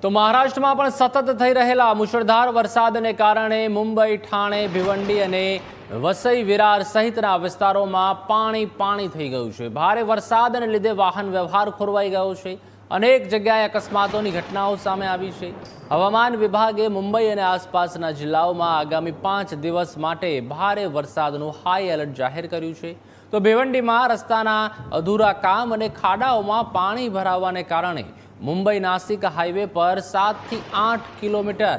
તો મહારાષ્ટ્રમાં પણ સતત થઈ રહેલા મુશળધાર વરસાદને કારણે મુંબઈ, ઠાણે, ભિવંડી અને વસઈ વિરાર સહિતના વિસ્તારોમાં પાણી થઈ ગયું છે। ભારે વરસાદને લીધે વાહન વ્યવહાર ખોરવાઈ ગયો છે। અનેક જગ્યાએ અકસ્માતોની ઘટનાઓ સામે આવી છે। હવામાન વિભાગે મુંબઈ અને આસપાસના જિલ્લાઓમાં આગામી 5 દિવસ માટે ભારે વરસાદનું હાઈ એલર્ટ જાહેર કર્યું છે। તો ભિવંડીમાં રસ્તાના અધૂરા કામ અને ખાડાઓમાં પાણી ભરાવાને કારણે મુંબઈ નાસિક હાઈવે પર 7 થી 8 કિલોમીટર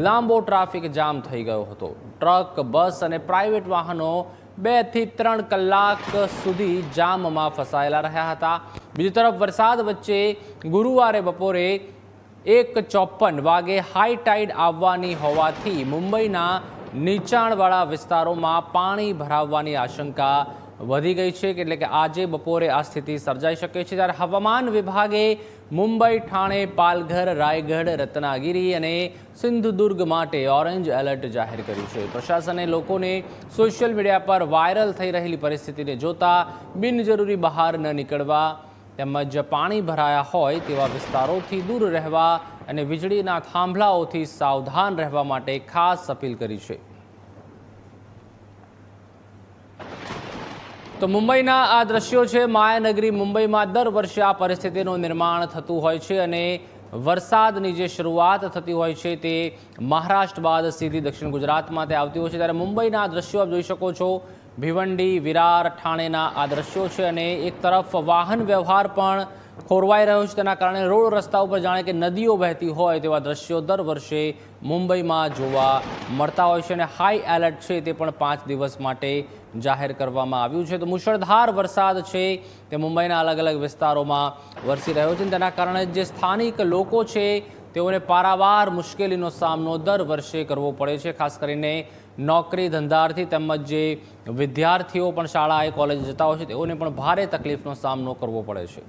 લાંબો ટ્રાફિક જામ થઈ ગયો હતો। ટ્રક, બસ અને પ્રાઇવેટ વાહનો 2 થી 3 કલાક સુધી જામમાં ફસાયેલા રહ્યા હતા। બીજી તરફ વરસાદ વચ્ચે ગુરુવારે બપોરે 1:54 વાગે હાઈ ટાઈડ આવવાની હોવાથી મુંબઈના નીચાણવાળા વિસ્તારોમાં પાણી ભરાવવાની આશંકા વધી ગઈ છે, એટલે કે આજે બપોરે આ સ્થિતિ સર્જાઈ શકે છે। ત્યારે હવામાન વિભાગે મુંબઈ, ઠાણે, પાલઘર, રાયગઢ, રત્નાગીરી અને સિંધુદુર્ગ માટે ઓરેન્જ એલર્ટ જાહેર કર્યું છે। પ્રશાસને લોકોને સોશિયલ મીડિયા પર વાયરલ થઈ રહેલી પરિસ્થિતિને જોતા બિનજરૂરી બહાર ન નીકળવા તેમજ પાણી ભરાયા હોય તેવા વિસ્તારોથી દૂર રહેવા અને વીજળીના થાંભલાઓથી સાવધાન રહેવા માટે ખાસ અપીલ કરી છે। તો મુંબઈના આ દ્રશ્યો છે। માયાનગરી મુંબઈમાં દર વર્ષે આ પરિસ્થિતિનું નિર્માણ થતું હોય છે અને વરસાદની જે શરૂઆત થતી હોય છે તે મહારાષ્ટ્ર બાદ સીધી દક્ષિણ ગુજરાતમાં તે આવતી હોય છે। ત્યારે મુંબઈના આ દ્રશ્યો આપ જોઈ શકો છો। ભિવંડી, વિરાર, ઠાણેના આ દ્રશ્યો છે અને એક તરફ વાહન વ્યવહાર પણ ખોરવાઈ રહ્યો છે। તેના કારણે રોડ રસ્તા ઉપર જાણે કે નદીઓ વહેતી હોય તેવા દ્રશ્યો દર વર્ષે મુંબઈમાં જોવા મળતા હોય છે અને હાઈ એલર્ટ છે તે પણ 5 દિવસ માટે જાહેર કરવામાં આવ્યું છે। તો મુશળધાર વરસાદ છે તે મુંબઈના અલગ અલગ વિસ્તારોમાં વરસી રહ્યો છે। તેના કારણે જે સ્થાનિક લોકો છે તેઓને પારાવાર મુશ્કેલીનો સામનો દર વર્ષે કરવો પડે છે। ખાસ કરીને નોકરી ધંધાર્થી તેમજ જે વિદ્યાર્થીઓ પણ શાળાએ કોલેજ જતા હોય છે તેઓને પણ ભારે તકલીફનો સામનો કરવો પડે છે।